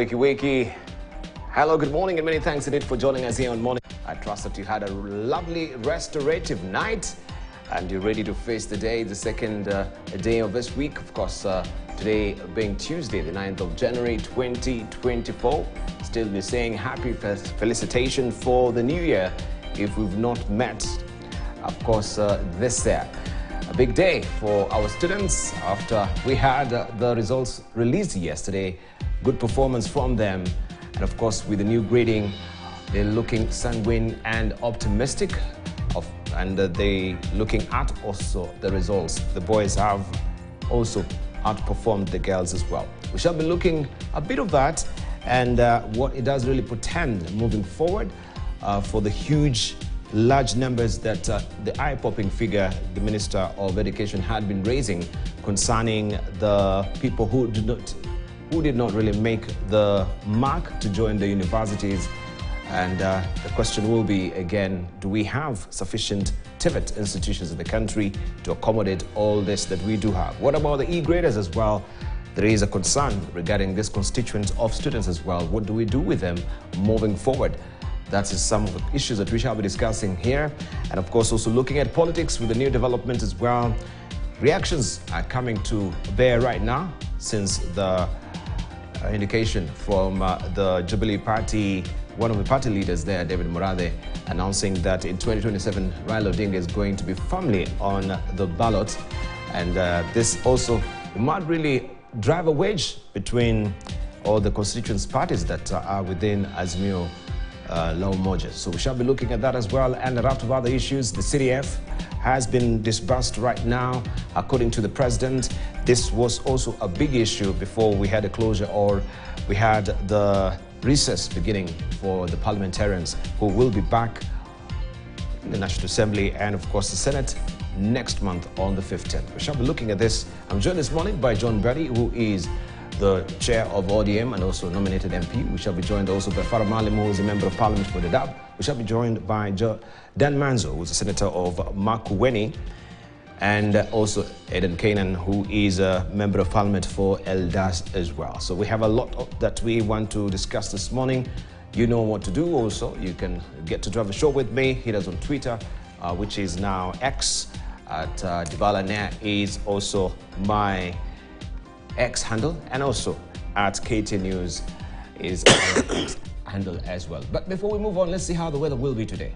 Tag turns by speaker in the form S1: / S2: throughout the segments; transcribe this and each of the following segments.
S1: Wakey Wakey. Hello, good morning, and many thanks indeed for joining us here on Morning. I trust that you had a lovely restorative night and you're ready to face the day, the second day of this week. Of course, today being Tuesday, the 9th of January 2024. Still be saying happy felicitation for the new year if we've not met. Of course, this year. A big day for our students after we had the results released yesterday. Good performance from them. And of course, with the new grading, they're looking sanguine and optimistic. And they looking at also the results. The boys have also outperformed the girls as well. We shall be looking a bit of that and what it does really portend moving forward for the large numbers that the eye-popping figure, the Minister of Education, had been raising concerning the people who did not really make the mark to join the universities. And the question will be, again, do we have sufficient TVET institutions in the country to accommodate all this that we do have? What about the E-graders as well? There is a concern regarding this constituent of students as well. What do we do with them moving forward? That's some of the issues that we shall be discussing here. And of course, also looking at politics with the new development as well. Reactions are coming to bear right now since the indication from the Jubilee Party, one of the party leaders there, David Morade, announcing that in 2027, Raila Odinga is going to be firmly on the ballot. And this also might really drive a wedge between all the constituent parties that are within Azimio La Umoja. So we shall be looking at that as well, and a raft of other issues. The CDF has been disbursed right now, according to the president. This was also a big issue before we had a closure, or we had the recess beginning for the parliamentarians who will be back in the National Assembly and of course the Senate next month on the 15th. We shall be looking at this. I'm joined this morning by John Berry, who is the chair of ODM and also nominated MP. We shall be joined also by Farah Malim, who is a member of parliament for the DAB. We shall be joined by Dan Manzo, who is a senator of Makueni, and also Eden Kanan, who is a member of parliament for Eldas as well. So we have a lot that we want to discuss this morning. You know what to do also. You can get to drive a show with me. Hit us on Twitter, which is now X, at Dibala Nair is also my X handle, and also at KT News is our X handle as well. But before we move on, let's see how the weather will be today.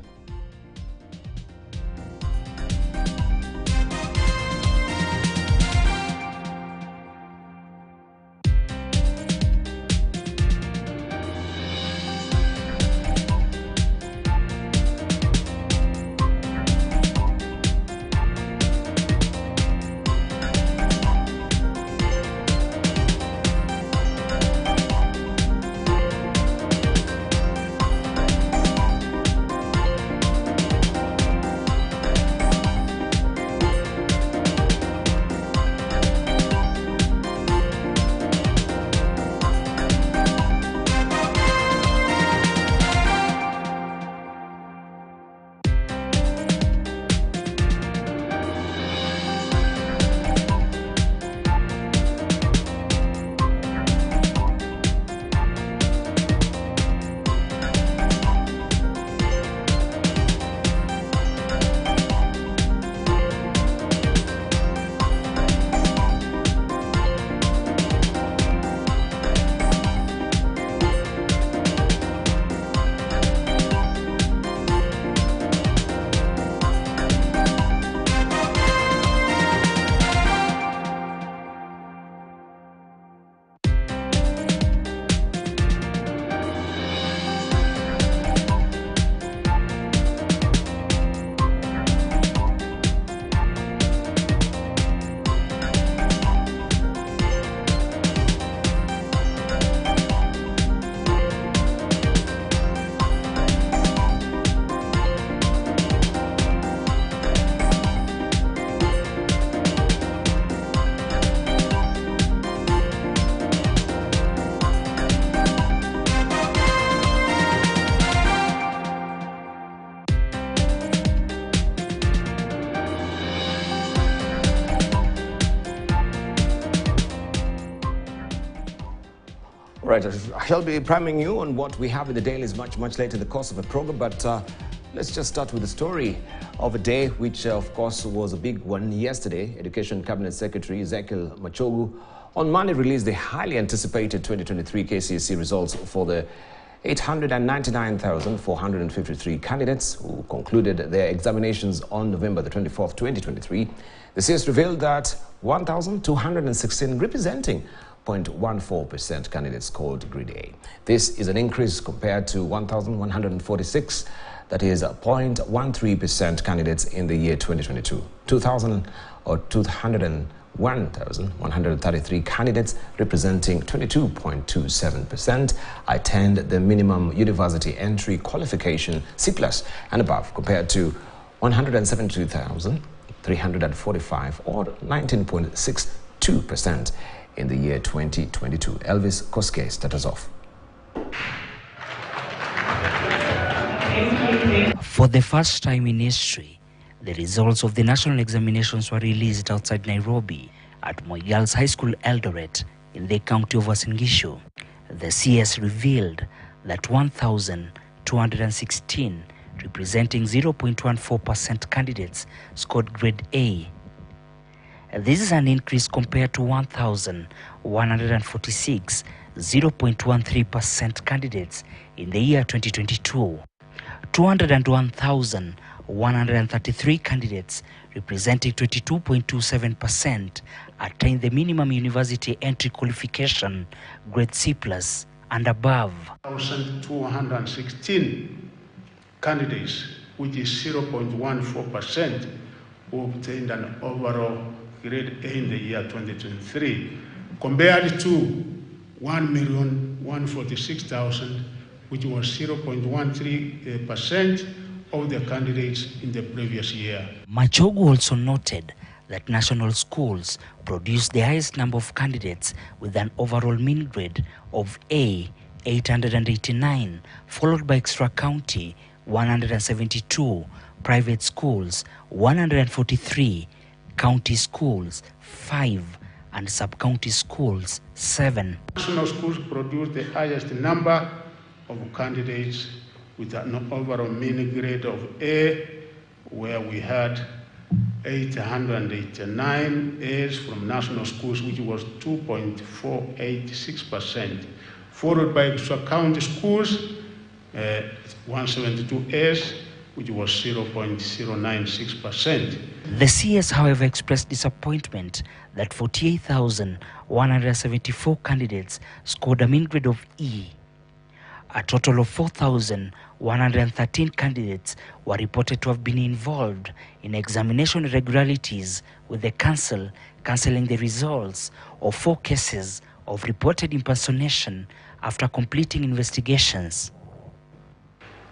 S1: Right, I shall be priming you on what we have in the dailies much later in the course of the program, but let's just start with the story of a day which, of course, was a big one yesterday. Education Cabinet Secretary Ezekiel Machogu on Monday released the highly anticipated 2023 KCSE results for the 899,453 candidates who concluded their examinations on November the 24th, 2023. The CS revealed that 1,216 representing 0.14% candidates scored grade A. This is an increase compared to 1,146, that is 0.13% candidates in the year 2022. 1,133 candidates representing 22.27% attained the minimum university entry qualification C+ and above, compared to 172,345 or 19.62% in the year 2022. Elvis Koske starts us off.
S2: For the first time in history, the results of the national examinations were released outside Nairobi at Moi Girls High School Eldoret in the county of Uasin Gishu. The CS revealed that 1,216, representing 0.14% candidates, scored grade A. This is an increase compared to 1,146, 0.13% candidates in the year 2022. 201,133 candidates, representing 22.27%, attained the minimum university entry qualification, grade C+ and above.
S3: 1,216 candidates, which is 0.14%, who obtained an overall grade A in the year 2023, compared to 1,146,000, which was 0.13% of the candidates in the previous year.
S2: Machogu also noted that national schools produced the highest number of candidates with an overall mean grade of A, 889, followed by extra county, 172, private schools, 143, county schools, 5, and sub-county schools, 7.
S3: National schools produced the highest number of candidates with an overall mean grade of A, where we had 889 A's from national schools, which was 2.486%, followed by extra county schools, 172 A's, which was 0.096%.
S2: The CS, however, expressed disappointment that 48,174 candidates scored a mean grade of E. A total of 4,113 candidates were reported to have been involved in examination irregularities, with the council cancelling the results of 4 cases of reported impersonation after completing investigations.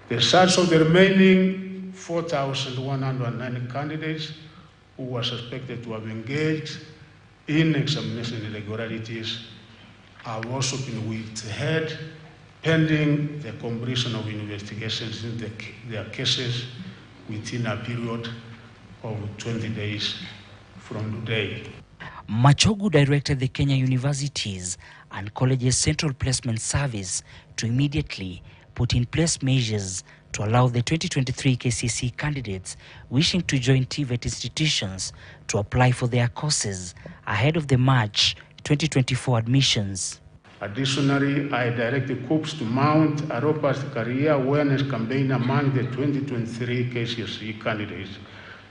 S3: The results of the remaining 4,109 candidates who were suspected to have engaged in examination irregularities have also been withheld pending the completion of investigations in their cases within a period of 20 days from today.
S2: Machogu directed the Kenya Universities and Colleges Central Placement Service to immediately put in place measures to allow the 2023 KCSE candidates wishing to join TVET institutions to apply for their courses ahead of the March 2024 admissions.
S3: Additionally, I directed COOPs to mount a robust career awareness campaign among the 2023 KCSE candidates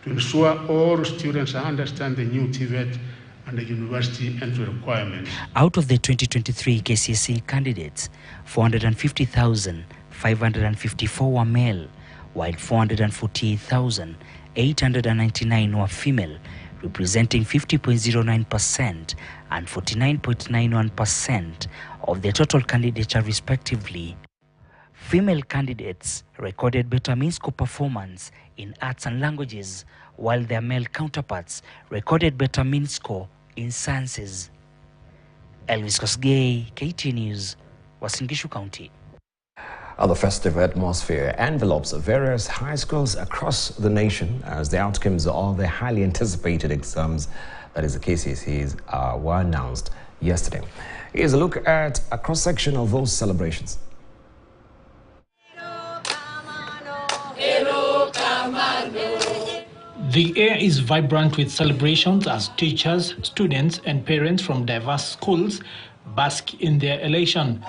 S3: to ensure all students understand the new TVET and the university entry requirements.
S2: Out of the 2023 KCSE candidates, 450,554 were male, while 448,899 were female, representing 50.09% and 49.91% of the total candidature respectively. Female candidates recorded better mean score performance in arts and languages, while their male counterparts recorded better mean score in sciences. Elvis Koske, KT News, Uasin Gishu County.
S1: The festive atmosphere envelops various high schools across the nation as the outcomes of the highly anticipated exams, that is the KCSEs, were announced yesterday. Here's a look at a cross-section of those celebrations.
S4: The air is vibrant with celebrations as teachers, students and parents from diverse schools bask in their elation.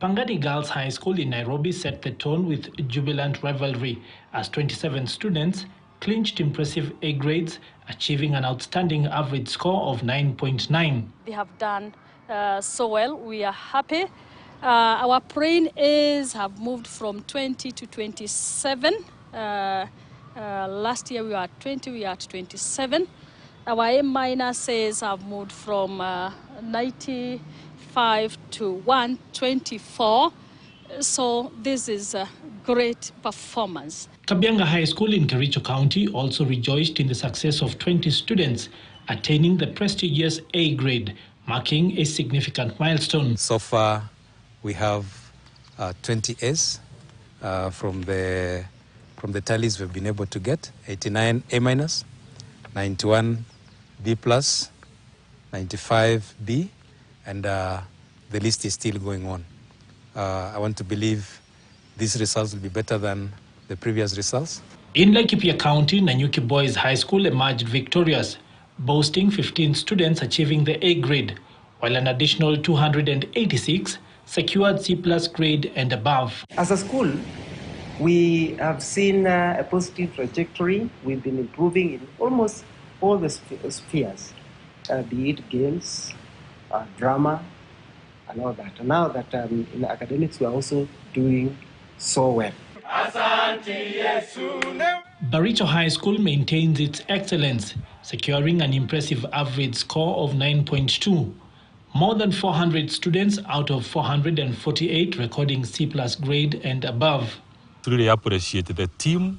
S4: Pangani Girls High School in Nairobi set the tone with jubilant revelry as 27 students clinched impressive A grades, achieving an outstanding average score of 9.9.
S5: They have done so well. We are happy. Our praying A's have moved from 20 to 27. Last year we were at 20, we are at 27. Our A minuses have moved from 95 to 124. So this is a great performance.
S4: Kabianga High School in Kericho County also rejoiced in the success of 20 students attaining the prestigious A grade, marking a significant milestone.
S6: So far, we have 20 A's from the tallies we've been able to get: 89 A minus, 91 B plus, 95 B, and the list is still going on. I want to believe these results will be better than the previous results.
S4: In Laikipia County, Nanyuki Boys High School emerged victorious, boasting 15 students achieving the A grade, while an additional 286 secured C plus grade and above.
S7: As a school, we have seen a positive trajectory. We've been improving in almost all the spheres, be it games, drama, and all that. And now that in academics, we are also doing so well.
S4: Baricho High School maintains its excellence, securing an impressive average score of 9.2. More than 400 students out of 448 recording C plus grade and above.
S8: Really appreciate the team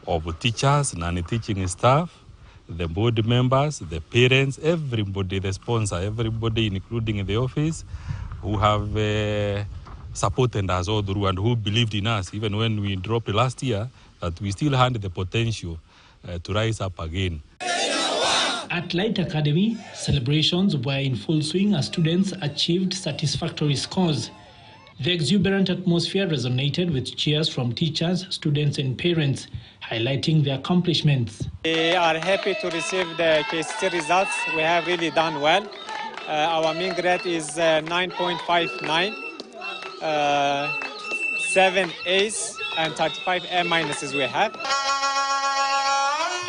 S8: of teachers, non-teaching staff, the board members, the parents, everybody, the sponsor, everybody, including the office, who have supported us all through and who believed in us, even when we dropped last year, that we still had the potential to rise up again.
S4: At Light Academy, celebrations were in full swing as students achieved satisfactory scores. The exuberant atmosphere resonated with cheers from teachers, students and parents, highlighting their accomplishments.
S9: We are happy to receive the KCSE results. We have really done well. Our mean grade is 9.59, 7 A's and 35 A minuses we have.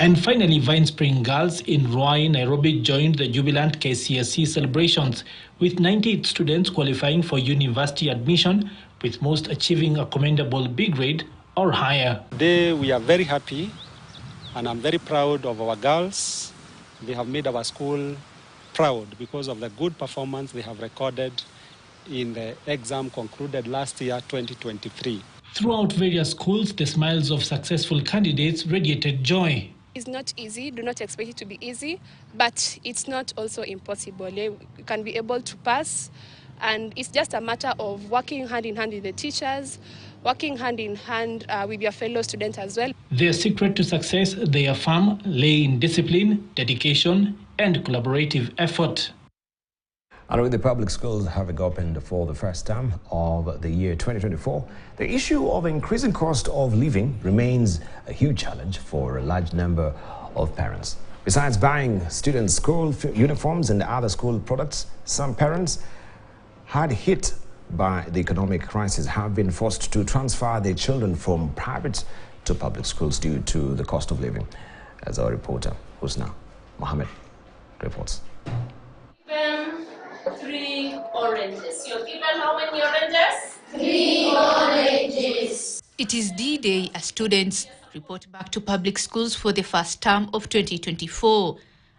S4: And finally, Vine Spring Girls in Ruai, Nairobi joined the jubilant KCSE celebrations with 98 students qualifying for university admission, with most achieving a commendable B grade or higher.
S10: Today we are very happy and I'm very proud of our girls. They have made our school proud because of the good performance they have recorded in the exam concluded last year, 2023.
S4: Throughout various schools, the smiles of successful candidates radiated joy.
S11: It's not easy, do not expect it to be easy, but it's not also impossible. You can be able to pass, and it's just a matter of working hand in hand with the teachers, working hand in hand with your fellow students as well.
S4: Their secret to success, they affirm, lay in discipline, dedication, and collaborative effort.
S1: And with the public schools having opened for the first time of the year 2024, the issue of increasing cost of living remains a huge challenge for a large number of parents. Besides buying students' school uniforms and other school products, some parents, hard hit by the economic crisis, have been forced to transfer their children from private to public schools due to the cost of living. As our reporter, Husna Mohammed, reports.
S12: 3 oranges. You're given how many oranges? 3 oranges.
S13: It is D-Day as students report back to public schools for the first term of 2024.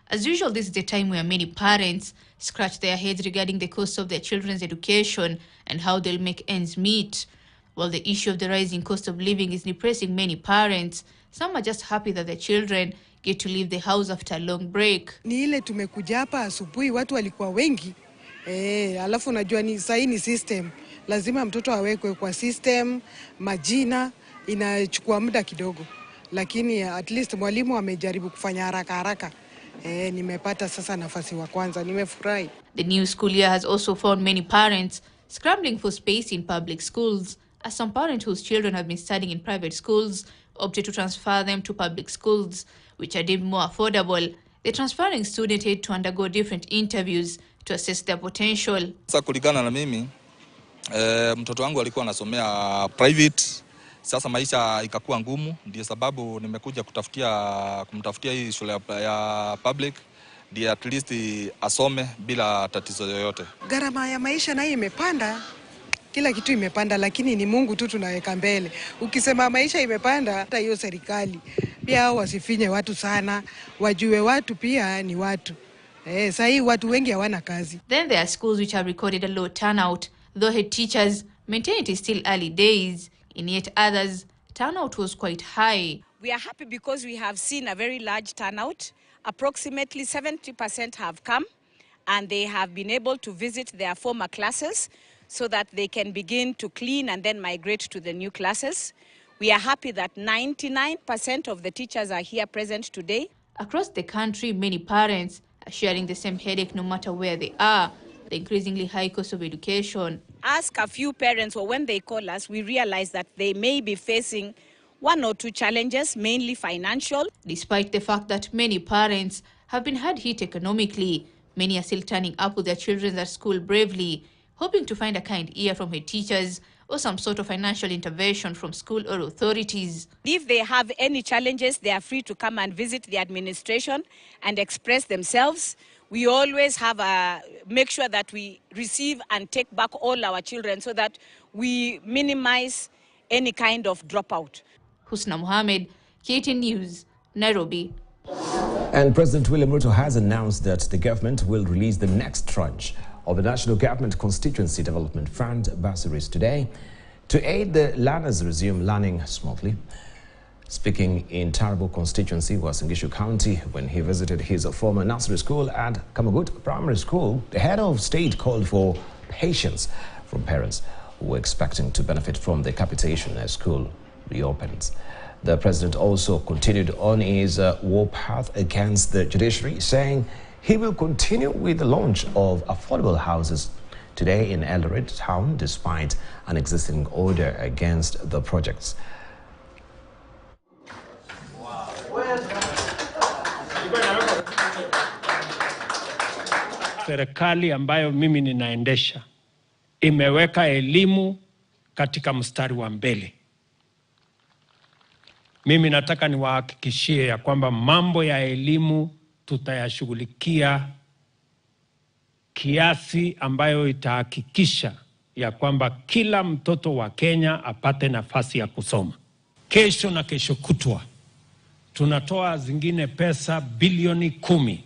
S13: As usual, this is the time where many parents scratch their heads regarding the cost of their children's education and how they'll make ends meet. While the issue of the rising cost of living is depressing many parents, some are just happy that their children get to leave the house after a long break.
S14: Ni ile tumekuja hapa asubuhi, watu walikuwa wengi. Alafu najua ni sahi ni system. Lazima mtoto awekwe kwa system, majina inachukua muda kidogo. Lakini at least mwalimu amejaribu kufanya haraka haraka. Nimepata sasa nafasi wa kwanza, nimefurahi.
S13: The new school year has also found many parents scrambling for space in public schools, as some parents whose children have been studying in private schools opted to transfer them to public schools, which are deemed more affordable. The transferring student had to undergo different interviews to assess their potential.
S15: Sasa kulingana na mimi, mtoto wangu alikuwa anasomea private. Sasa maisha ikakuwa ngumu, ndio sababu nimekuja kumtafutia hii shule ya public, ndio at least asome bila tatizo yoyote.
S14: Gharama ya maisha nayo imepanda. Kila kitu imepanda, lakini ni Mungu tu tunaweka mbele. Ukisema maisha imepanda, hata hiyo serikali pia wasifinye watu sana, wajue watu pia ni watu. Sasa hii watu wengi hawana kazi.
S13: Then there are schools which have recorded a low turnout, though head teachers maintain it is still early days. In yet others, turnout was quite high.
S16: We are happy because we have seen a very large turnout. Approximately 70% have come, and they have been able to visit their former classes so that they can begin to clean and then migrate to the new classes. We are happy that 99% of the teachers are here present today.
S13: Across the country, many parents are sharing the same headache no matter where they are, the increasingly high cost of education.
S16: Ask a few parents, or when they call us, we realize that they may be facing one or two challenges, mainly financial.
S13: Despite the fact that many parents have been hard hit economically, many are still turning up with their children at school bravely, hoping to find a kind ear from head teachers or some sort of financial intervention from school or authorities.
S16: If they have any challenges, they are free to come and visit the administration and express themselves. We always make sure that we receive and take back all our children so that we minimize any kind of dropout.
S13: Husna Mohammed, KTN News, Nairobi.
S1: And President William Ruto has announced that the government will release the next tranche of the National Government Constituency Development Fund bursaries today to aid the learners resume learning smoothly. Speaking in Tarbo constituency, Uasin Gishu County, when he visited his former nursery school at Kamagut Primary School, the head of state called for patience from parents who were expecting to benefit from the capitation as school reopens. The president also continued on his war path against the judiciary, saying he will continue with the launch of affordable houses today in Eldoret town, despite an existing order against the projects.
S17: Serikali ambayo mimi ninaendesha imeweka elimu katika mstari wa mbele. Mimi nataka niwahakikishie ya kwamba mambo ya elimu tutayashughulikia kiasi ambayo itahakikisha ya kwamba kila mtoto wa Kenya apate nafasi ya kusoma. Kesho na kesho kutwa tunatoa zingine pesa bilioni 10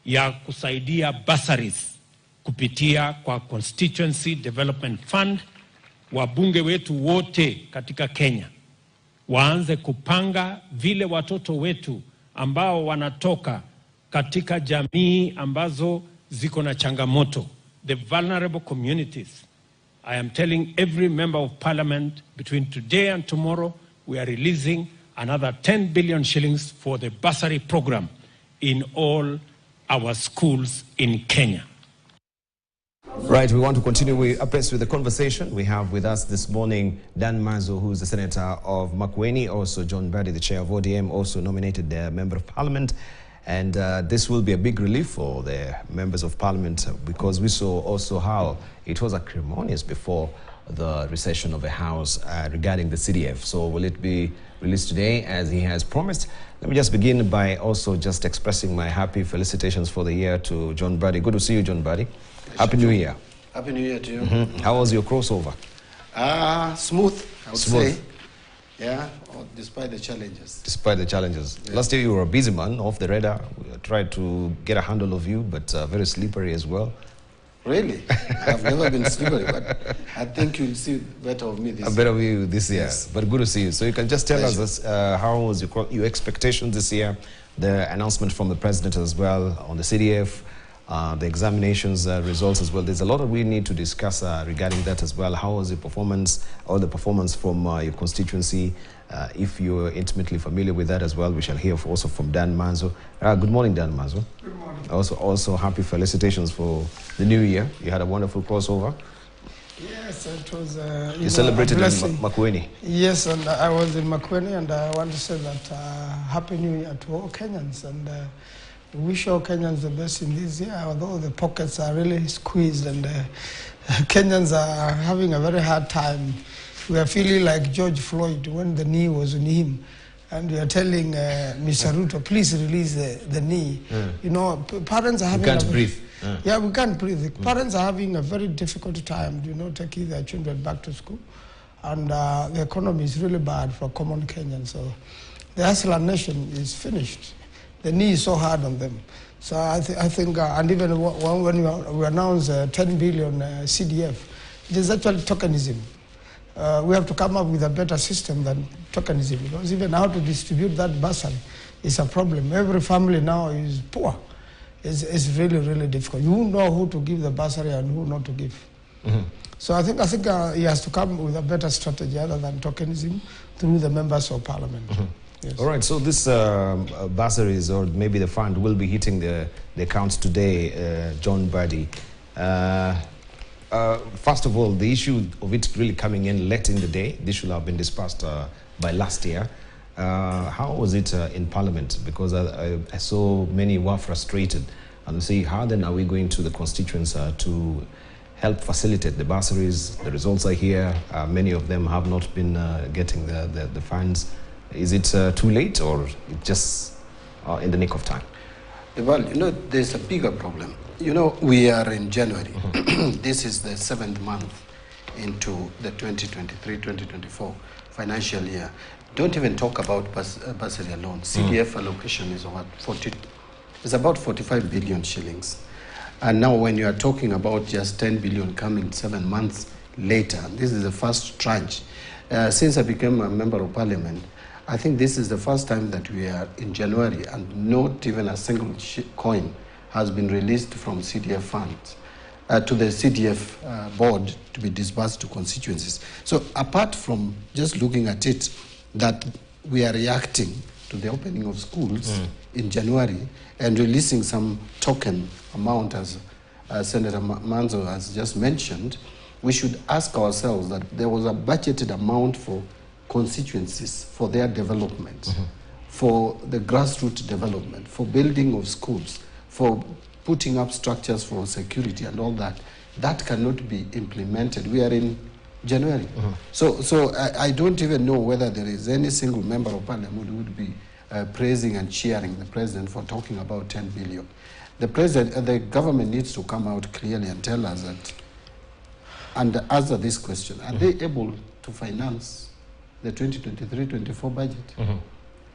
S17: ya kusaidia bursaries kupitia kwa Constituency Development Fund. Wabunge wetu wote katika Kenya waanze kupanga vile watoto wetu ambao wanatoka katika jamii ambazo ziko na changamoto, the vulnerable communities. I am telling every member of parliament, between today and tomorrow, we are releasing another 10 billion shillings for the bursary program in all our schools in Kenya.
S1: Right, we want to continue with the conversation. We have with us this morning Dan Mazo, who is the senator of Makueni, also John Badi, the chair of ODM, also nominated the member of parliament. And this will be a big relief for the members of parliament, because we saw also how it was acrimonious before the recession of the House regarding the CDF. So will it be released today as he has promised? Let me just begin by also just expressing my happy felicitations for the year to John Badi. Good to see you, John Badi. Happy New Year.
S18: Happy New Year to you.
S1: How was your crossover?
S18: Smooth, I would
S1: Smooth.
S18: say. Yeah, despite the challenges.
S1: Despite the challenges. Yeah. Last year you were a busy man, off the radar. We tried to get a handle of you, but very slippery as well.
S18: Really? I've never been slippery, but I think you'll see better of me this year.
S1: Better of you this year.
S18: Yes.
S1: But good to see you. So you can just tell us how was your expectations this year, the announcement from the president as well on the CDF, the examinations results as well. There's a lot that we need to discuss regarding that as well. How was the performance, or the performance from your constituency? If you're intimately familiar with that as well, we shall hear also from Dan Manzo. Good morning, Dan Manzo.
S19: Good morning.
S1: Also happy felicitations for the new year. You had a wonderful crossover.
S19: Yes, it was
S1: you celebrated in Makueni.
S19: Yes, and I was in Makueni, and I want to say that Happy New Year to all Kenyans, and wish all Kenyans the best in this year, although the pockets are really squeezed, and Kenyans are having a very hard time. We are feeling like George Floyd when the knee was on him, and we are telling Mr. Ruto, please release the knee. You know, parents are having...
S1: You can't breathe.
S19: Yeah, we can't breathe. Parents are having a very difficult time, taking their children back to school. And the economy is really bad for common Kenyans. So the hustler nation is finished. The knee is so hard on them. So I think, and even when we announced 10 billion CDF, it is actually tokenism. We have to come up with a better system than tokenism, because even how to distribute that bursary is a problem. Every family now is poor. It's really, really difficult. You know who to give the bursary and who not to give. So I think he has to come with a better strategy other than tokenism through the members of parliament. Yes.
S1: All right, so this bursaries, or maybe the fund, will be hitting the accounts today, John Buddy. First of all, the issue of it really coming in late in the day, this should have been discussed by last year. How was it in Parliament? Because I saw many were frustrated and say, how then are we going to the constituents to help facilitate the bursaries? The results are here. Many of them have not been getting the funds. Is it too late, or just in the nick of time?
S18: Well, there's a bigger problem. We are in January. This is the 7th month into the 2023-2024 financial year. Don't even talk about bursary alone. CDF allocation is it's about 45 billion shillings. And now when you are talking about just 10 billion coming 7 months later, this is the first tranche. Since I became a member of parliament, I think this is the first time that we are in January and not even a single coin has been released from CDF funds to the CDF board to be disbursed to constituencies. So apart from just looking at it, that we are reacting to the opening of schools in January and releasing some token amount, as Senator Manzo has just mentioned, we should ask ourselves that there was a budgeted amount for constituencies for their development, for the grassroots development, for building of schools, for putting up structures for security and all that. That cannot be implemented. We are in January. So I don't even know whether there is any single member of parliament who would be praising and cheering the president for talking about 10 billion. The government needs to come out clearly and tell us that, and answer this question, are they able to finance the 2023-24 budget?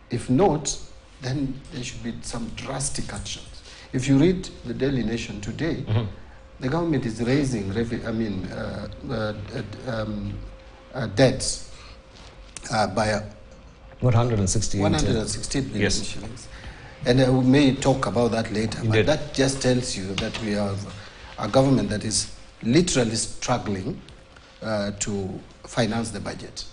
S18: If not, then there should be some drastic actions. If you read the Daily Nation today, the government is raising debts by 168 billion shillings. And we may talk about that later. But that just tells you that we have a government that is literally struggling to finance the budget.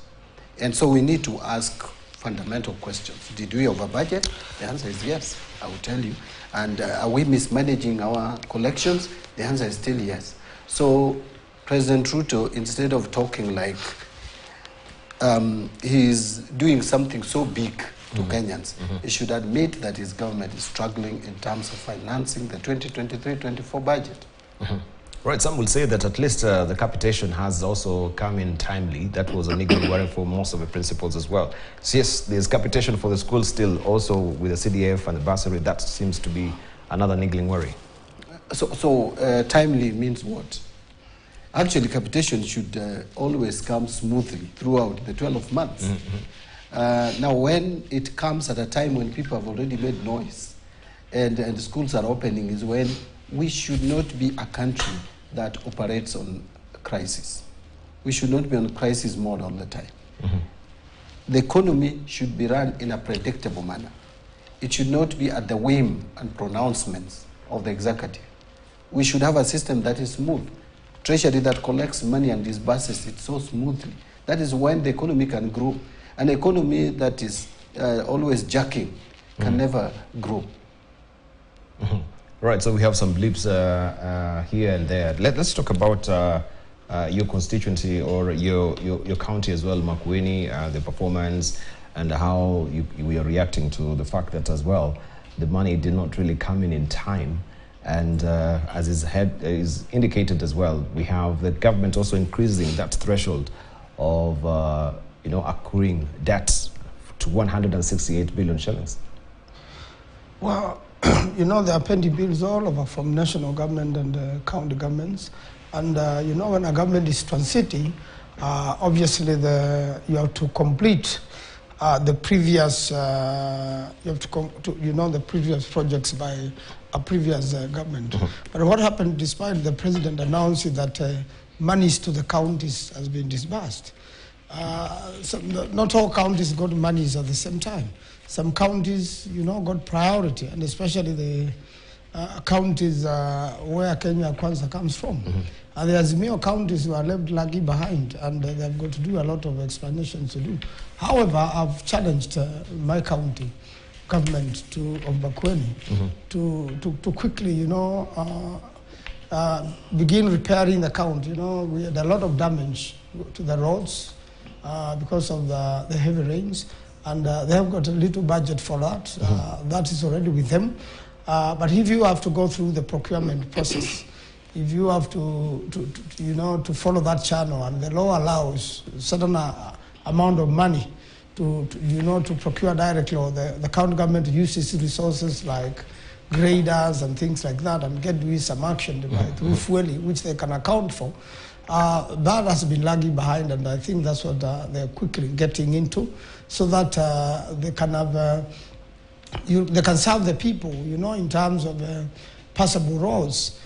S18: And so we need to ask fundamental questions. Did we over budget? The answer is yes, I will tell you. And are we mismanaging our collections? The answer is still yes. So President Ruto, instead of talking like he's doing something so big to Kenyans, he should admit that his government is struggling in terms of financing the 2023-24 budget.
S1: Right, some will say that at least the capitation has also come in timely. That was a niggling worry for most of the principals as well. So yes, there's capitation for the school still, also with the CDF and the bursary. That seems to be another niggling worry.
S18: So timely means what? Actually, capitation should always come smoothly throughout the 12 months. Now, when it comes at a time when people have already made noise and schools are opening, is when we should not be a country that operates on crisis. We should not be on crisis mode all the time. The economy should be run in a predictable manner. It should not be at the whim and pronouncements of the executive. We should have a system that is smooth. Treasury that collects money and disburses it so smoothly. That is when the economy can grow. An economy that is always jerking can never grow.
S1: Right, so we have some blips here and there. Let's talk about your constituency or your county as well, Makueni, the performance and how we are reacting to the fact that as well, the money did not really come in time. And as is indicated as well, we have the government also increasing that threshold of accruing debts to 168 billion shillings.
S19: Well, there are pending bills all over from national government and county governments. And when a government is transiting, obviously you have to complete the previous the previous projects by a previous government. But what happened, despite the president announcing that monies to the counties has been disbursed, not all counties got monies at the same time. Some counties, got priority, and especially the counties where Kenya Kwanza comes from. And the Azimio counties who are left lagging behind, and they've got to do a lot of explanations to do. However, I've challenged my county government of Makueni to quickly, begin repairing the county. We had a lot of damage to the roads because of the heavy rains, and they have got a little budget for that. That is already with them. But if you have to go through the procurement process, if you have to follow that channel, and the law allows a certain amount of money to procure directly, or the county government uses resources like graders and things like that, and get with some action through fueling, which they can account for. That has been lagging behind, and I think that's what they're quickly getting into, so that they can have they can serve the people, in terms of passable roads,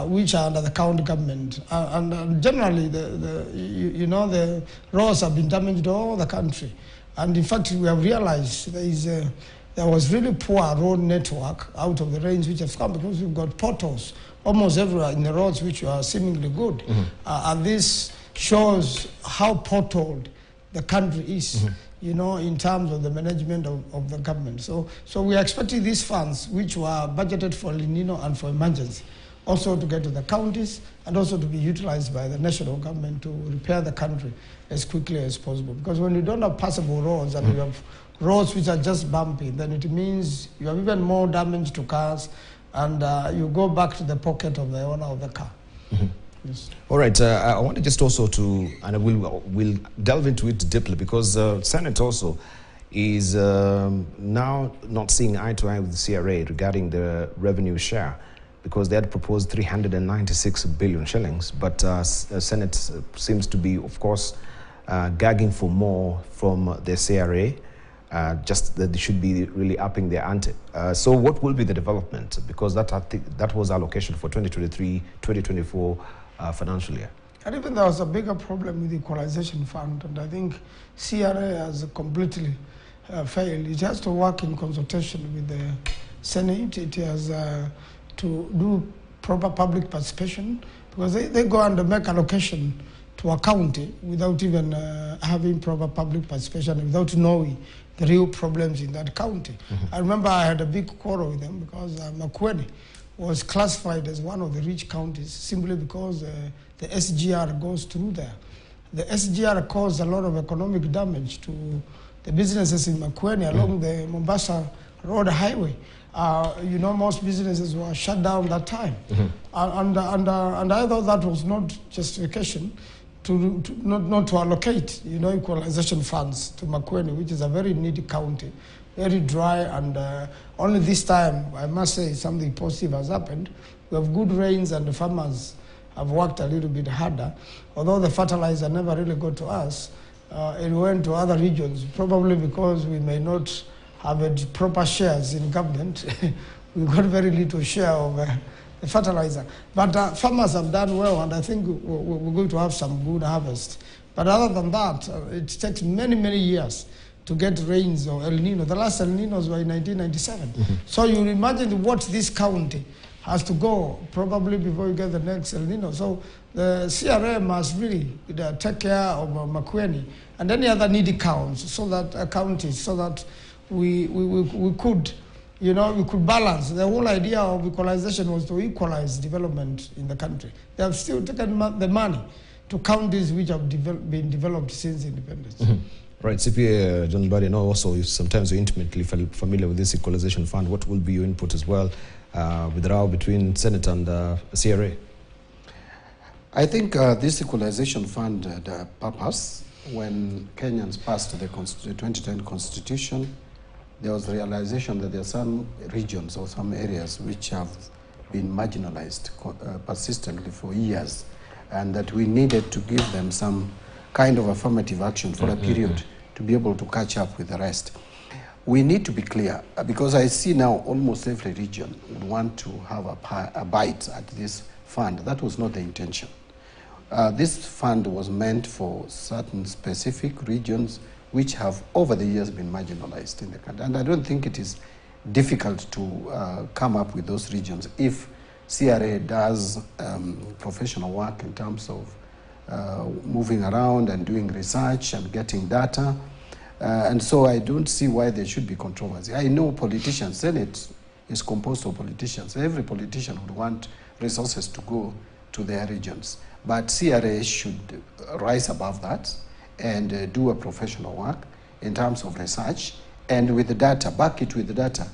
S19: which are under the county government. And generally, the roads have been damaged all over the country. And in fact, we have realized there was really poor road network out of the rains which have come, because we've got potholes almost everywhere in the roads which are seemingly good. And this shows how potholed the country is. In terms of the management of the government. So we are expecting these funds, which were budgeted for El Nino and for emergency, also to get to the counties and also to be utilized by the national government to repair the country as quickly as possible. Because when you don't have passable roads and you have roads which are just bumpy, then it means you have even more damage to cars, and you go back to the pocket of the owner of the car. Yes.
S1: All right, I want to just also and we'll delve into it deeply, because Senate also is now not seeing eye to eye with the CRA regarding the revenue share, because they had proposed 396 billion shillings, but Senate seems to be, of course, gagging for more from the CRA, just that they should be really upping their ante. So what will be the development? Because that was allocation for 2023-2024 financial year.
S19: And even there was a bigger problem with the Equalization Fund, and I think CRA has completely failed. It has to work in consultation with the Senate. It has to do proper public participation, because they go and make allocation to a county without even having proper public participation, without knowing the real problems in that county. I remember I had a big quarrel with them, because Makueni was classified as one of the rich counties simply because the SGR goes through there. The SGR caused a lot of economic damage to the businesses in Makueni along the Mombasa Road highway. Most businesses were shut down that time. And I thought that was not justification not to allocate, equalization funds to Makueni, which is a very needy county, very dry, and only this time, I must say, something positive has happened. We have good rains, and the farmers have worked a little bit harder. Although the fertilizer never really got to us, it went to other regions, probably because we may not have had proper shares in government. We got very little share of the fertilizer. But farmers have done well, and I think we're going to have some good harvest. But other than that, it takes many, many years to get rains or El Nino. The last El Ninos were in 1997. So you imagine what this county has to go probably before you get the next El Nino. So the CRA must really take care of Makueni and any other needy counties, so that we could, you know, we could balance. The whole idea of equalization was to equalize development in the country. They have still taken the money to counties which have been developed since independence.
S1: Right, CPA John Bari, I know also sometimes you're intimately familiar with this Equalization Fund. What will be your input as well with the row between Senate and CRA?
S18: I think this Equalization Fund had a purpose. When Kenyans passed the 2010 Constitution, there was realization that there are some regions or some areas which have been marginalized persistently for years, and that we needed to give them some kind of affirmative action for a period to be able to catch up with the rest. We need to be clear, because I see now almost every region would want to have a bite at this fund. That was not the intention. This fund was meant for certain specific regions which have over the years been marginalized in the country. And I don't think it is difficult to come up with those regions if CRA does professional work in terms of moving around and doing research and getting data. And so I don't see why there should be controversy. I know politicians, Senate is composed of politicians. Every politician would want resources to go to their regions. But CRA should rise above that and do a professional work in terms of research and with the data, back it with the data,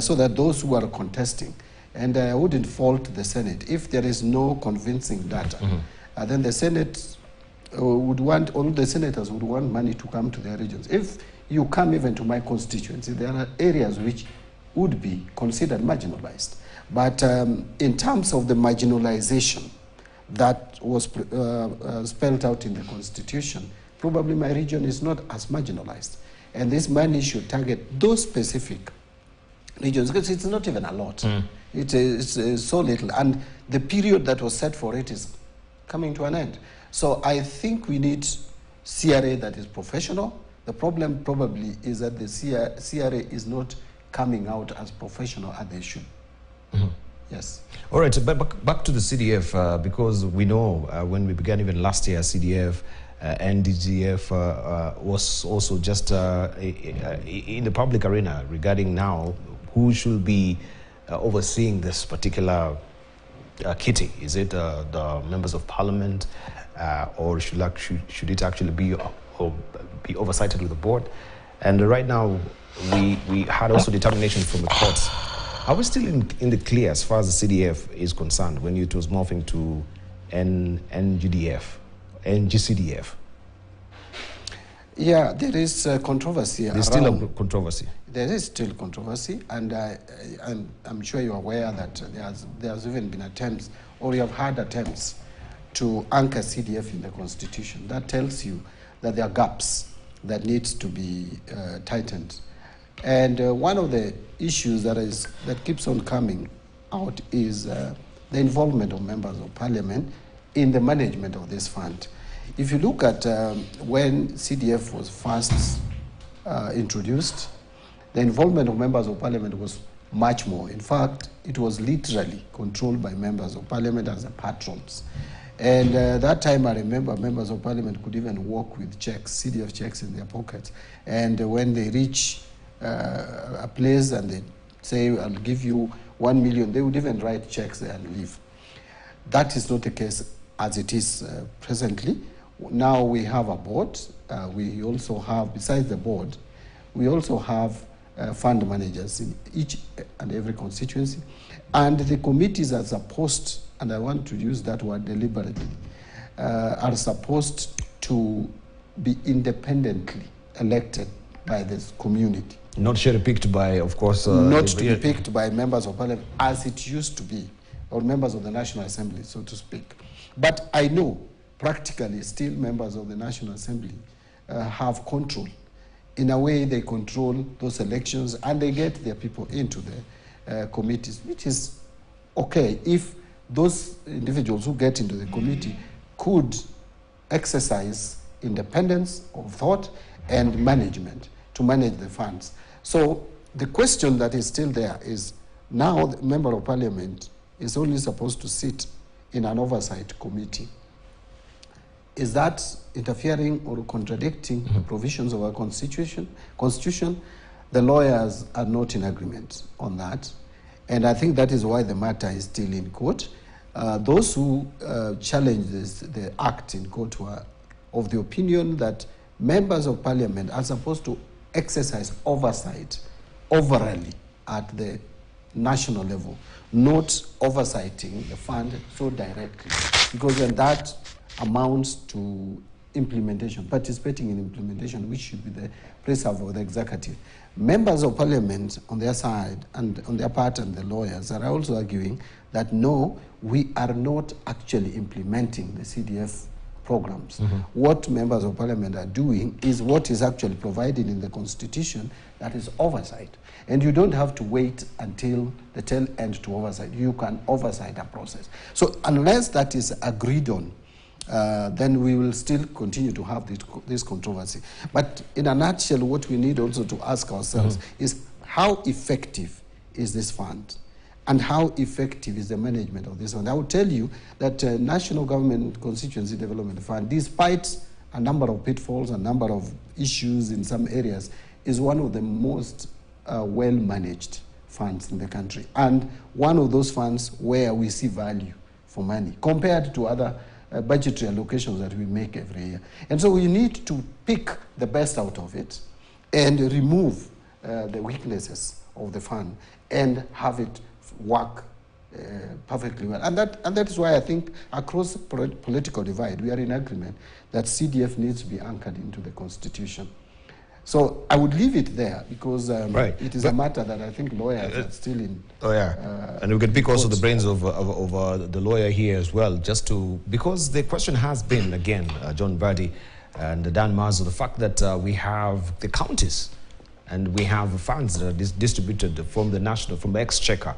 S18: so that those who are contesting, and I wouldn't fault the Senate, if there is no convincing data, then the Senate would want, all the senators would want money to come to their regions. If you come even to my constituency, there are areas which would be considered marginalized. But in terms of the marginalization that was spelled out in the Constitution, probably my region is not as marginalized. And this money should target those specific regions, because it's not even a lot. It's so little. And the period that was set for it is coming to an end. So I think we need CRA that is professional. The problem probably is that the CRA is not coming out as professional as they should. Yes.
S1: All right, but back to the CDF, because we know when we began even last year, CDF, NDGF was also just in the public arena regarding now who should be overseeing this particular kitty. Is it the members of parliament, or should it actually be oversighted with the board? And right now, we had also determination from the courts. Are we still in the clear as far as the CDF is concerned when it was morphing to NGCDF?
S18: Yeah, there is controversy.
S1: There's still a controversy.
S18: There is still controversy, and I'm sure you're aware that there's even been attempts, or you have had attempts, to anchor CDF in the Constitution. That tells you that there are gaps that needs to be tightened. And one of the issues that keeps on coming out is the involvement of members of parliament in the management of this fund. If you look at when CDF was first introduced, the involvement of members of parliament was much more. In fact, it was literally controlled by members of parliament as the patrons. And that time, I remember members of parliament could even walk with checks, CDF checks in their pockets. And when they reach a place and they say, I'll give you 1 million, they would even write checks there and leave. That is not the case as it is presently. Now we have a board. We also have, besides the board, we also have fund managers in each and every constituency. And the committees are supposed, and I want to use that word deliberately, are supposed to be independently elected by this community.
S1: Not cherry-picked by, of course...
S18: not to be picked by members of parliament, as it used to be, or members of the National Assembly, so to speak. But I know, practically, still members of the National Assembly have control. In a way, they control those elections, and they get their people into the committees, which is okay if those individuals who get into the committee could exercise independence of thought and management to manage the funds. So the question that is still there is, now the member of parliament is only supposed to sit in an oversight committee. Is that interfering or contradicting the provisions of our constitution? The lawyers are not in agreement on that. And I think that is why the matter is still in court. Those who challenged the act in court were of the opinion that members of parliament are supposed to exercise oversight overally at the national level, not oversighting the fund so directly, because then that amounts to implementation, participating in implementation, which should be the preserve of the executive. Members of parliament on their side and on their part, and the lawyers are also arguing that no, we are not actually implementing the CDF programs. What members of parliament are doing is what is actually provided in the constitution, that is oversight. And you don't have to wait until the tail end to oversight. You can oversight a process. So unless that is agreed on, then we will still continue to have this controversy. But in a nutshell, what we need also to ask ourselves is how effective is this fund? And how effective is the management of this fund? I will tell you that National Government Constituency Development Fund, despite a number of pitfalls, a number of issues in some areas, is one of the most well-managed funds in the country. And one of those funds where we see value for money compared to other budgetary allocations that we make every year. And so we need to pick the best out of it and remove the weaknesses of the fund and have it work perfectly well. And that is why I think across the political divide, we are in agreement that CDF needs to be anchored into the Constitution. So I would leave it there because it is a matter that I think lawyers are still in.
S1: And we can pick also the brains of the lawyer here as well, just to, because the question has been, again, John Brady and Dan Mazo, the fact that we have the counties and we have funds that are distributed from the national, from the exchequer,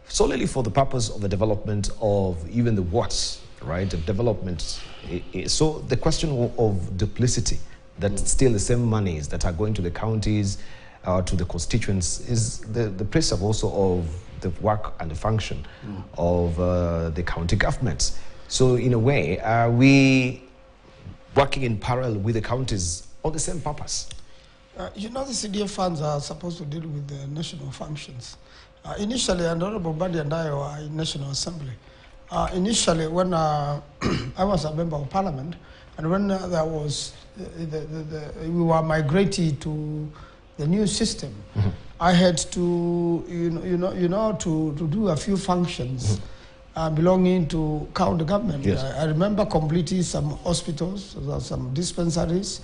S1: solely for the purpose of the development of even the wards, right, of development. So the question of duplicity, that still the same monies that are going to the counties, to the constituents, is the principle also of the work and the function of the county governments. So in a way, are we working in parallel with the counties on the same purpose?
S19: You know, the CDF funds are supposed to deal with the national functions. Initially, Honorable Badi and I were in National Assembly. Initially, when I was a member of parliament, and when there was, we were migrated to the new system, I had to, to do a few functions belonging to county government.
S1: Yes.
S19: I remember completing some hospitals, some dispensaries,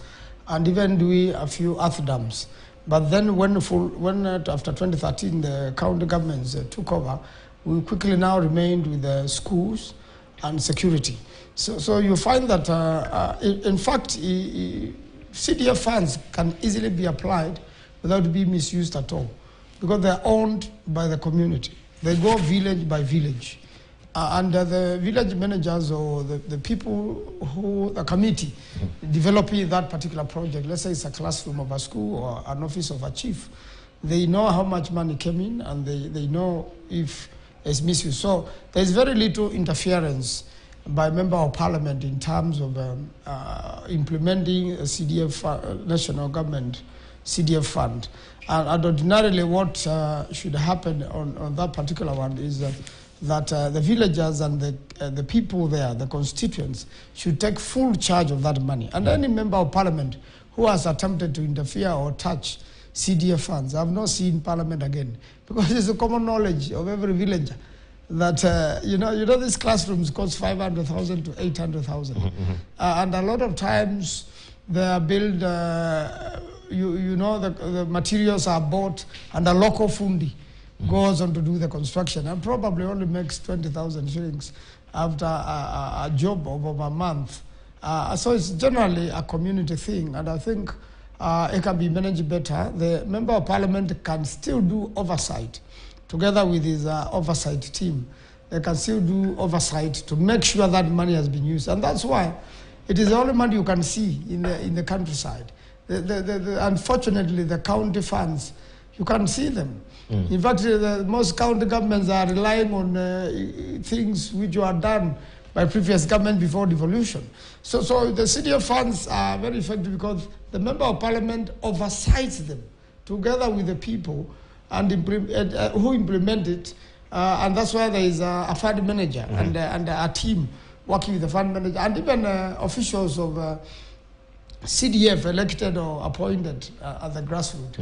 S19: and even doing a few earth dams. But then when after 2013 the county governments took over, we quickly now remained with the schools and security. So you find that, in fact, CDF funds can easily be applied without being misused at all, because they're owned by the community. They go village by village. And the village managers or the people who, the committee, developing that particular project, let's say it's a classroom of a school or an office of a chief, they know how much money came in and they know if it's misuse. So there's very little interference by member of parliament in terms of implementing a CDF, national government CDF fund. And ordinarily what should happen on that particular one is that the villagers and the people there, the constituents, should take full charge of that money. And any member of parliament who has attempted to interfere or touch CDF funds, I have not seen parliament again, because it's a common knowledge of every villager that you know these classrooms cost 500,000 to 800,000, and a lot of times they are built. The materials are bought, and a local fundi goes on to do the construction and probably only makes 20,000 shillings after a job of over a month. So it's generally a community thing, and I think it can be managed better. The member of parliament can still do oversight together with his oversight team. They can still do oversight to make sure that money has been used, and that's why it is the only money you can see in the countryside. Unfortunately, the county funds, you can't see them. In fact, most county governments are relying on things which were done by previous government before devolution. So the CDF funds are very effective because the member of parliament oversights them together with the people and who implement it. And that's why there is a fund manager and a team working with the fund manager and even officials of CDF elected or appointed at the grassroots.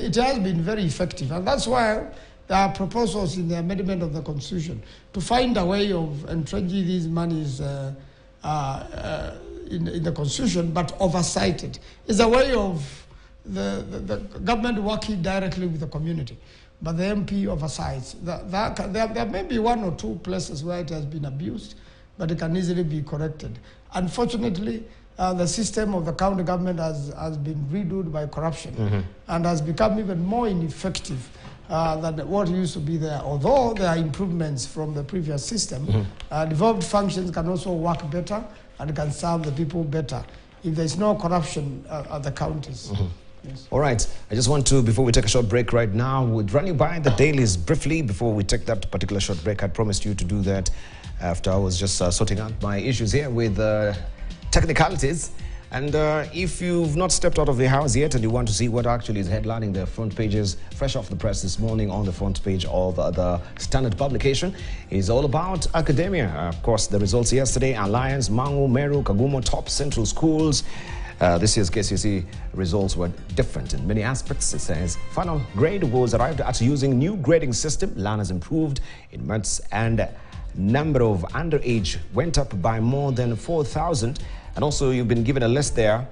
S19: It has been very effective. And that's why there are proposals in the amendment of the Constitution to find a way of entrenching these monies in the Constitution, but oversighted. It's a way of the government working directly with the community, but the MP oversights. There may be one or two places where it has been abused, but it can easily be corrected. Unfortunately, the system of the county government has been redoed by corruption and has become even more ineffective than what used to be there. Although there are improvements from the previous system, devolved functions can also work better and can serve the people better if there's no corruption at the counties. Yes.
S1: All right, I just want to, before we take a short break right now, we'd run you by the dailies briefly before we take that particular short break. I promised you to do that after I was just sorting out my issues here with technicalities. And if you've not stepped out of the house yet and you want to see what actually is headlining the front pages, fresh off the press this morning on the front page of the Standard publication, is all about academia. Of course, the results yesterday: Alliance, Mangu, Meru, Kagumo, top central schools. This year's KCSE results were different in many aspects. It says final grade was arrived at using new grading system. Learners improved in maths and number of underage went up by more than 4,000. And also you've been given a list there.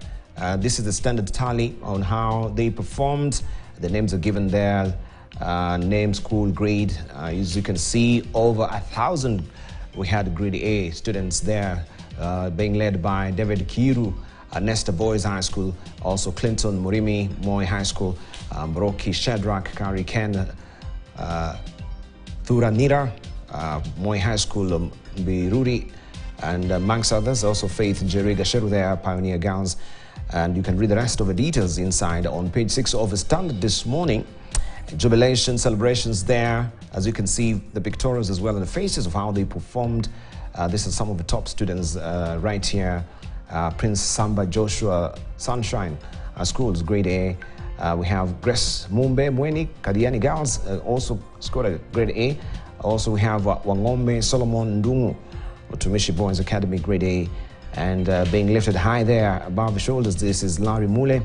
S1: This is the standard tally on how they performed. The names are given there. Name, school, grade. As you can see, over 1,000 we had grade A students there, being led by David Kiru, Nesta Boys High School, also Clinton Murimi, Moi High School, Moroki Shadrach, Kari Ken, Thuranira, Moi High School, Biruri, and amongst others, also Faith Njeri Gasheru there, Pioneer Girls. And you can read the rest of the details inside on page 6 of the Standard this morning. Jubilation celebrations there, as you can see the pictorials as well and the faces of how they performed. This is some of the top students right here. Prince Samba Joshua Sunshine Schools, grade A. We have Grace Mumbe Mweni Kadiani Girls, also scored a grade A. Also we have Wangombe Solomon Ndungu Utumishi Boys Academy, grade A. And being lifted high there above the shoulders, this is Larry Mule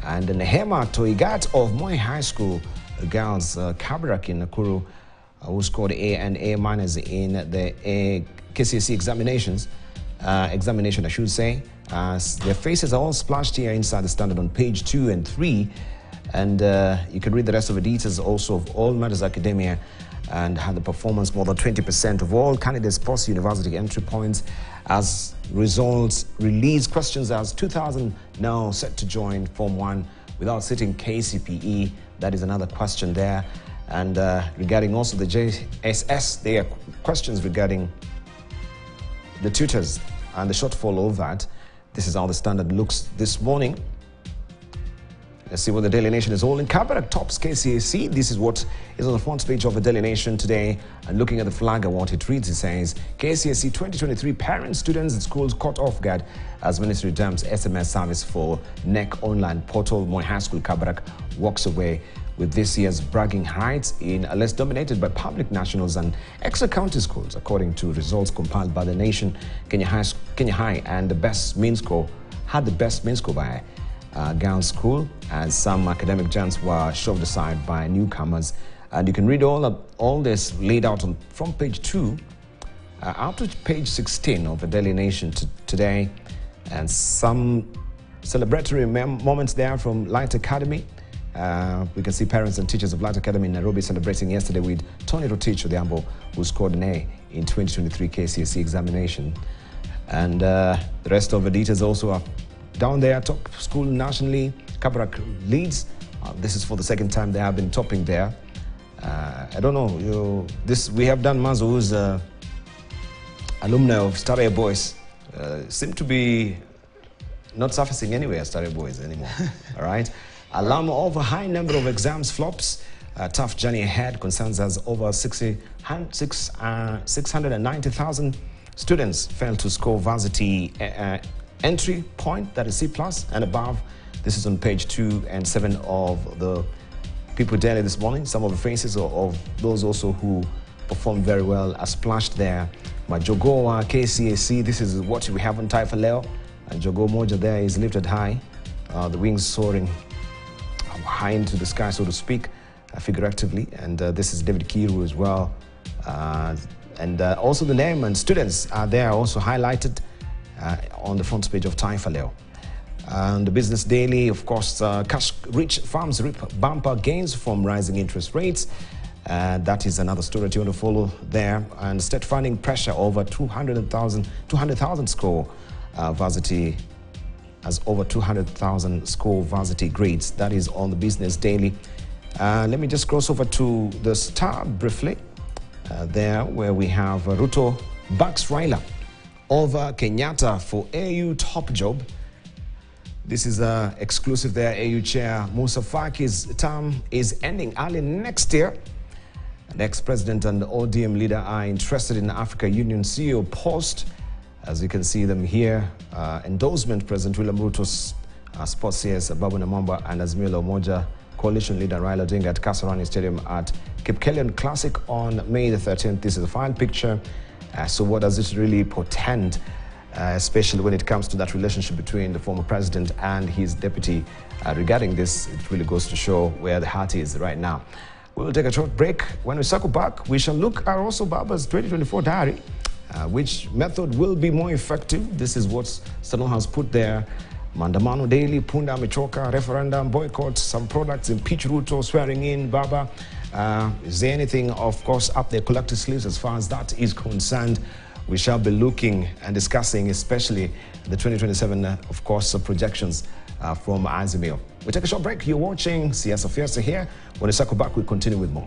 S1: and Nehema Toigat of Moi High School Girls, Kabarak in Nakuru, who scored A and A minus in the KCSE examination, I should say. Their faces are all splashed here inside the Standard on page 2 and 3. And you can read the rest of the details also of all matters academia and had the performance more than 20% of all candidates post university entry points. As results released, questions as 2,000 now set to join Form 1 without sitting KCPE. That is another question there. And regarding also the JSS, there are questions regarding the tutors and the shortfall of that. This is how the Standard looks this morning. Let's see what the Daily Nation is all in. Kabarak tops KCSE. This is what is on the front page of the Daily Nation today. And looking at the flag and what it reads, it says, KCSE 2023 parents, students and schools caught off guard as Ministry dumps SMS service for NEC online portal. Moi High School Kabarak walks away with this year's bragging heights in a list dominated by public, nationals and extra county schools. According to results compiled by the Nation, Kenya High and the best mean score had the best mean score by Girls School, as some academic giants were shoved aside by newcomers. And you can read all this laid out on from page 2 up to page 16 of the Daily Nation today. And some celebratory moments there from Light Academy. We can see parents and teachers of Light Academy in Nairobi celebrating yesterday with Tony Rotich Odhiambo, who scored an A in 2023 KCSE examination. And the rest of the details also are down there. Top school nationally, Kabarak leads. This is for the second time they have been topping there. I don't know, we have done Mazo, who's alumni of Starehe Boys, seem to be not surfacing anywhere, Starehe Boys anymore. All right. Alarm of a high number of exams flops. A tough journey ahead concerns as over 690,000 students failed to score varsity entry point, that is C+ and above. This is on page 2 and 7 of the People Daily this morning. Some of the faces of those also who performed very well are splashed there. Majogoa, KCSE, this is what we have on Taifa Leo. And Jogo Moja there is lifted high, the wings soaring high into the sky, so to speak, figuratively. And this is David Kiru as well. And also the name and students are there also highlighted on the front page of Taifa Leo. And the Business Daily, of course, cash-rich farms reap bumper gains from rising interest rates. That is another story that you want to follow there. And state funding pressure over 200,000 score varsity, as over 200,000 score varsity grades. That is on the Business Daily. Let me just cross over to the Star briefly. There where we have Ruto backs Raila over Kenyatta for AU top job. This is exclusive there. AU Chair Musa Faki's term is ending early next year. The ex-president and the ODM leader are interested in the Africa Union CEO post. As you can see them here, endorsement President William Ruto's sports CS Babu Namamba and Azimio la Umoja coalition leader Raila Odinga at Kasarani Stadium at Kipkelian Classic on May the 13th. This is a fine picture. So what does this really portend, especially when it comes to that relationship between the former president and his deputy? Regarding this, it really goes to show where the heart is right now. We will take a short break. When we circle back, we shall look at also Baba's 2024 diary. Which method will be more effective? This is what Stano has put there. Mandamano daily, Punda Michoka, referendum, boycott, some products, impeach Ruto, swearing in, Baba. Is there anything, of course, up their collective sleeves as far as that is concerned? We shall be looking and discussing, especially the 2027, of course, projections from Azimio. We take a short break. You're watching CS Fiesta here. When we circle back, we continue with more.